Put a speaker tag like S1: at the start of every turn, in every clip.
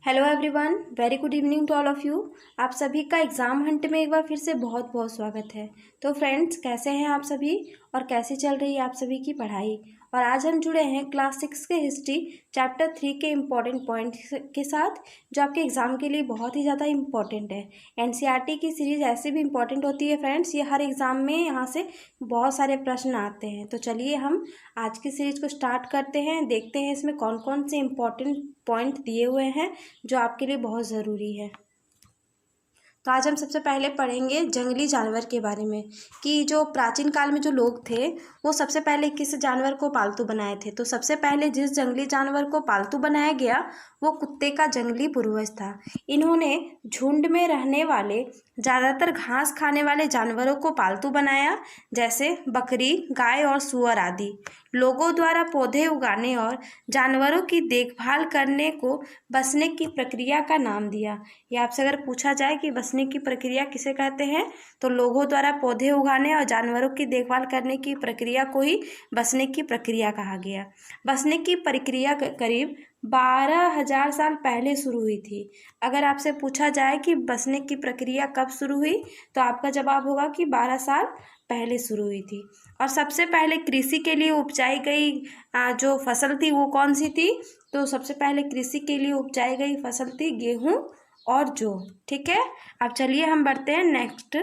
S1: Hello everyone, very good evening to all of you. आप सभी का एग्ज़ाम हंट में एक बार फिर से बहुत बहुत स्वागत है। तो फ्रेंड्स, कैसे हैं आप सभी और कैसे चल रही है आप सभी की पढ़ाई। और आज हम जुड़े हैं क्लास 6 के हिस्ट्री चैप्टर 3 के इम्पॉर्टेंट पॉइंट के साथ, जो आपके एग्ज़ाम के लिए बहुत ही ज़्यादा इम्पॉर्टेंट है। एनसीईआरटी की सीरीज़ ऐसे भी इम्पॉर्टेंट होती है फ्रेंड्स, ये हर एग्ज़ाम में यहाँ से बहुत सारे प्रश्न आते हैं। तो चलिए हम आज की सीरीज़ को स्टार्ट करते हैं, देखते हैं इसमें कौन कौन से इम्पॉर्टेंट पॉइंट दिए हुए हैं जो आपके लिए बहुत ज़रूरी है। तो आज हम सबसे पहले पढ़ेंगे जंगली जानवर के बारे में, कि जो प्राचीन काल में जो लोग थे वो सबसे पहले किस जानवर को पालतू बनाए थे। तो सबसे पहले जिस जंगली जानवर को पालतू बनाया गया वो कुत्ते का जंगली पूर्वज था। इन्होंने झुंड में रहने वाले ज़्यादातर घास खाने वाले जानवरों को पालतू बनाया, जैसे बकरी, गाय और सूअर आदि। लोगों द्वारा पौधे उगाने और जानवरों की देखभाल करने को बसने की प्रक्रिया का नाम दिया। या आपसे अगर पूछा जाए कि बसने की प्रक्रिया किसे कहते हैं, तो लोगों द्वारा पौधे उगाने और जानवरों की देखभाल करने की प्रक्रिया को ही बसने की प्रक्रिया कहा गया। बसने की प्रक्रिया करीब 12,000 साल पहले शुरू हुई थी। अगर आपसे पूछा जाए कि बसने की प्रक्रिया कब शुरू हुई, तो आपका जवाब होगा कि 12 साल पहले शुरू हुई थी। और सबसे पहले कृषि के लिए उपजाई गई जो फसल थी वो कौन सी थी? तो सबसे पहले कृषि के लिए उपजाई गई फसल थी गेहूं और जौ। ठीक है, अब चलिए हम बढ़ते हैं नेक्स्ट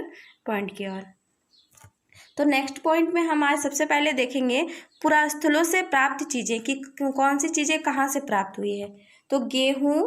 S1: पॉइंट की ओर। तो नेक्स्ट पॉइंट में हम आज सबसे पहले देखेंगे पुरास्थलों से प्राप्त चीज़ें, कि कौन सी चीज़ें कहाँ से प्राप्त हुई है। तो गेहूं,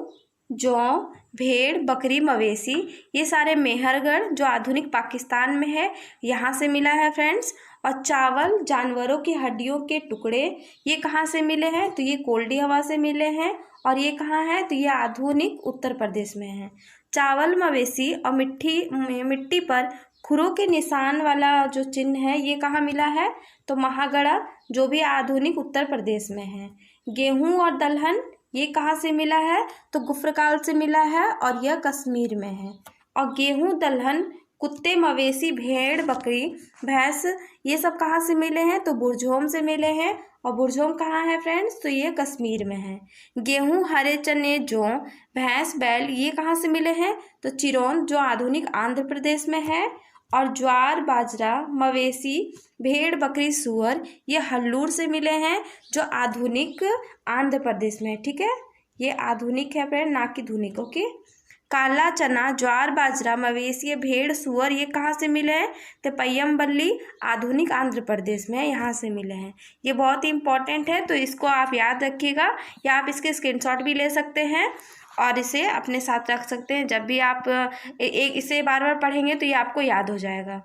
S1: जौ, भेड़, बकरी, मवेशी, ये सारे मेहरगढ़ जो आधुनिक पाकिस्तान में है यहाँ से मिला है फ्रेंड्स। और चावल, जानवरों की हड्डियों के टुकड़े, ये कहाँ से मिले हैं? तो ये कोल्डी हवा से मिले हैं। और ये कहाँ है? तो ये आधुनिक उत्तर प्रदेश में है। चावल, मवेशी और मिट्टी पर खुरों के निशान वाला जो चिन्ह है ये कहाँ मिला है? तो महागढ़ा, जो भी आधुनिक उत्तर प्रदेश में है। गेहूं और दलहन, ये कहाँ से मिला है? तो गुफ्रकाल से मिला है और यह कश्मीर में है। और गेहूं, दलहन, कुत्ते, मवेशी, भेड़, बकरी, भैंस, ये सब कहाँ से मिले हैं? तो बुरझोम से मिले हैं। और बुरझोम कहाँ है फ्रेंड्स? तो ये कश्मीर में है। गेहूं, हरे चने, जौ, भैंस, बैल, ये कहाँ से मिले हैं? तो चिरौंद, जो आधुनिक आंध्र प्रदेश में है। और ज्वार, बाजरा, मवेशी, भेड़, बकरी, सूअर, ये हल्लूर से मिले हैं, जो आधुनिक आंध्र प्रदेश में है। ठीक है, ये आधुनिक है फ्रेंड, ना कि धुनिक। ओके। काला चना, ज्वार, बाजरा, मवेशी, भेड़, सूअर, ये कहाँ से मिले हैं? तो पय्यमबल्ली, आधुनिक आंध्र प्रदेश में है, यहाँ से मिले हैं। ये बहुत ही इंपॉर्टेंट है, तो इसको आप याद रखिएगा, या आप इसके स्क्रीनशॉट भी ले सकते हैं और इसे अपने साथ रख सकते हैं। जब भी आप इसे बार बार पढ़ेंगे तो ये आपको याद हो जाएगा।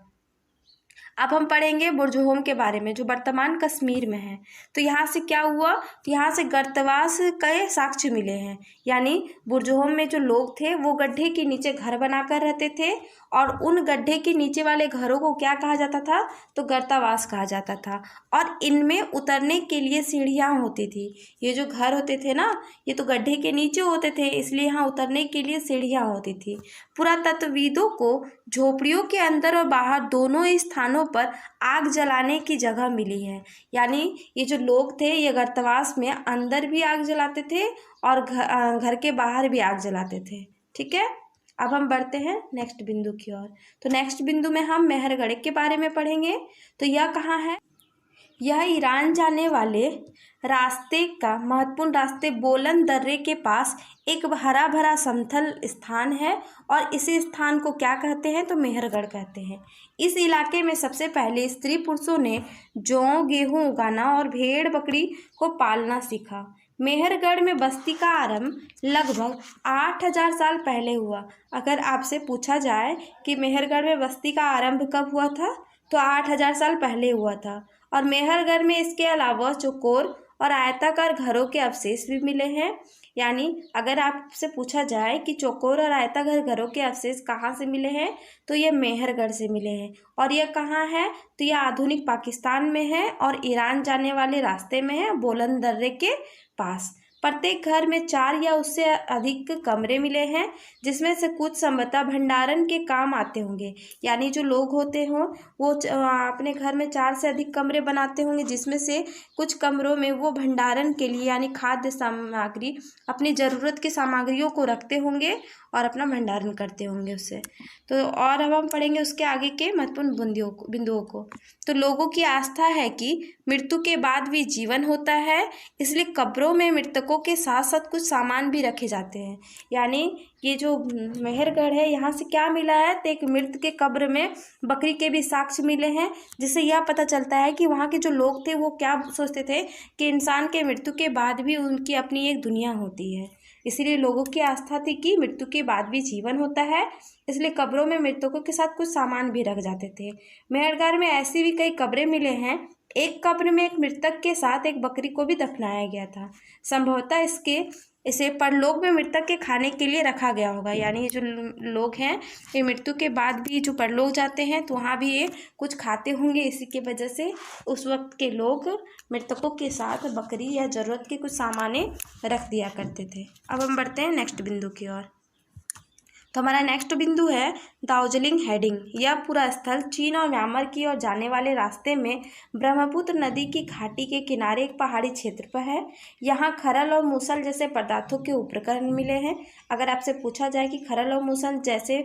S1: अब हम पढ़ेंगे बुरझोम के बारे में, जो वर्तमान कश्मीर में है। तो यहाँ से क्या हुआ? तो यहाँ से गर्तवास के साक्ष्य मिले हैं, यानी बुरझोम में जो लोग थे वो गड्ढे के नीचे घर बनाकर रहते थे, और उन गड्ढे के नीचे वाले घरों को क्या कहा जाता था? तो गर्तावास कहा जाता था। और इनमें उतरने के लिए सीढ़ियाँ होती थी। ये जो घर होते थे ना, ये तो गड्ढे के नीचे होते थे, इसलिए यहाँ उतरने के लिए सीढ़ियाँ होती थी। पुरातत्वविदों को झोपड़ियों के अंदर और बाहर दोनों ही स्थानों पर आग जलाने की जगह मिली है। यानी ये जो लोग थे ये गर्तवास में अंदर भी आग जलाते थे और घर के बाहर भी आग जलाते थे। ठीक है, अब हम बढ़ते हैं नेक्स्ट बिंदु की ओर। तो नेक्स्ट बिंदु में हम मेहरगढ़ के बारे में पढ़ेंगे। तो यह कहाँ है? यह ईरान जाने वाले रास्ते का महत्वपूर्ण रास्ते बोलन दर्रे के पास एक हरा भरा समतल स्थान है, और इसी स्थान को क्या कहते हैं? तो मेहरगढ़ कहते हैं। इस इलाके में सबसे पहले स्त्री पुरुषों ने जौ, गेहूं उगाना और भेड़ बकरी को पालना सीखा। मेहरगढ़ में बस्ती का आरंभ लगभग 8,000 साल पहले हुआ। अगर आपसे पूछा जाए कि मेहरगढ़ में बस्ती का आरंभ कब हुआ था, तो 8,000 साल पहले हुआ था। और मेहरगढ़ में इसके अलावा चौकोर और आयताकार घरों के अवशेष भी मिले हैं। यानी अगर आपसे पूछा जाए कि चौकोर और आयताकार घरों के अवशेष कहाँ से मिले हैं, तो ये मेहरगढ़ से मिले हैं। और यह कहाँ है? तो यह आधुनिक पाकिस्तान में है और ईरान जाने वाले रास्ते में है, बोलन दर्रे के पास। प्रत्येक घर में 4 या उससे अधिक कमरे मिले हैं, जिसमें से कुछ संभवतः भंडारण के काम आते होंगे। यानी जो लोग होते हों वो अपने घर में 4 से अधिक कमरे बनाते होंगे, जिसमें से कुछ कमरों में वो भंडारण के लिए यानी खाद्य सामग्री, अपनी ज़रूरत की सामग्रियों को रखते होंगे और अपना भंडारण करते होंगे उससे। तो और अब हम पढ़ेंगे उसके आगे के महत्वपूर्ण बिंदुओं को। तो लोगों की आस्था है कि मृत्यु के बाद भी जीवन होता है, इसलिए कब्रों में मृतकों के साथ साथ कुछ सामान भी रखे जाते हैं। यानी ये जो मेहरगढ़ है, यहाँ से क्या मिला है, तो एक मृत के कब्र में बकरी के भी साक्ष्य मिले हैं, जिससे यह पता चलता है कि वहाँ के जो लोग थे वो क्या सोचते थे कि इंसान के मृत्यु के बाद भी उनकी अपनी एक दुनिया होती है। इसलिए लोगों की आस्था थी कि मृत्यु के बाद भी जीवन होता है, इसलिए कब्रों में मृतकों के साथ कुछ सामान भी रख जाते थे। मेहरगढ़ में ऐसी भी कई कब्रें मिले हैं। एक कब्र में एक मृतक के साथ एक बकरी को भी दफनाया गया था। संभवतः इसे परलोक में मृतक के खाने के लिए रखा गया होगा। यानी ये जो लोग हैं ये मृत्यु के बाद भी जो परलोक जाते हैं तो वहाँ भी ये कुछ खाते होंगे, इसी की वजह से उस वक्त के लोग मृतकों के साथ बकरी या ज़रूरत के कुछ सामानें रख दिया करते थे। अब हम बढ़ते हैं नेक्स्ट बिंदु की ओर। तो हमारा नेक्स्ट बिंदु है दार्जिलिंग हेडिंग। यह पूरा स्थल चीन और म्यांमार की ओर जाने वाले रास्ते में ब्रह्मपुत्र नदी की घाटी के किनारे एक पहाड़ी क्षेत्र पर है। यहाँ खरल और मूसल जैसे पदार्थों के उपकरण मिले हैं। अगर आपसे पूछा जाए कि खरल और मूसल जैसे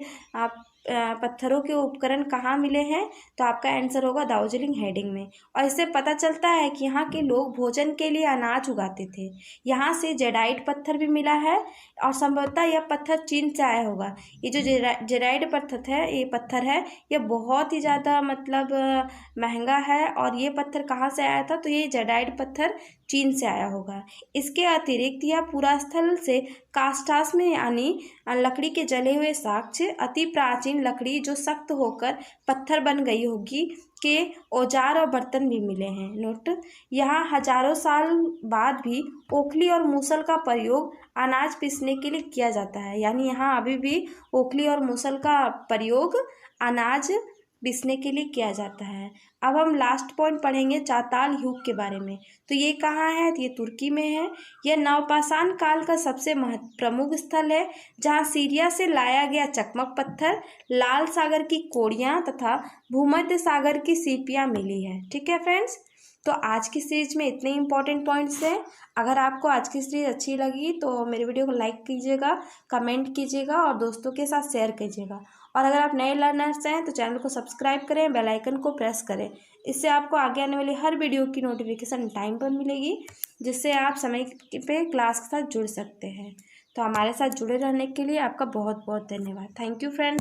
S1: पत्थरों के उपकरण कहाँ मिले हैं, तो आपका आंसर होगा दार्जिलिंग हेडिंग में। और इससे पता चलता है कि यहाँ के लोग भोजन के लिए अनाज उगाते थे। यहाँ से जेडाइट पत्थर भी मिला है और संभवतः यह पत्थर चीन से आया होगा। ये जो जेडाइट पत्थर है ये बहुत ही ज़्यादा मतलब महंगा है। और ये पत्थर कहाँ से आया था, तो ये जेडाइट पत्थर चीन से आया होगा। इसके अतिरिक्त यह पूरा स्थल से कास्टास में यानी लकड़ी के जले हुए साक्ष्य, अति प्राचीन लकड़ी जो सख्त होकर पत्थर बन गई होगी, के औजार और बर्तन भी मिले हैं। नोट, यहाँ हजारों साल बाद भी ओखली और मूसल का प्रयोग अनाज पीसने के लिए किया जाता है। यानी यहाँ अभी भी ओखली और मूसल का प्रयोग अनाज पीसने के लिए किया जाता है। अब हम लास्ट पॉइंट पढ़ेंगे चाताल युग के बारे में। तो ये कहाँ है, तो ये तुर्की में है। यह नवपाषाण काल का सबसे प्रमुख स्थल है, जहाँ सीरिया से लाया गया चकमक पत्थर, लाल सागर की कोड़ियाँ तथा भूमध्य सागर की सीपियाँ मिली है। ठीक है फ्रेंड्स, तो आज की सीरीज में इतने इंपॉर्टेंट पॉइंट्स हैं। अगर आपको आज की सीरीज अच्छी लगी तो मेरे वीडियो को लाइक कीजिएगा, कमेंट कीजिएगा और दोस्तों के साथ शेयर कीजिएगा। और अगर आप नए लर्नर्स हैं तो चैनल को सब्सक्राइब करें, बेल आइकन को प्रेस करें। इससे आपको आगे आने वाली हर वीडियो की नोटिफिकेशन टाइम पर मिलेगी, जिससे आप समय पे क्लास के साथ जुड़ सकते हैं। तो हमारे साथ जुड़े रहने के लिए आपका बहुत बहुत धन्यवाद। Thank you friends.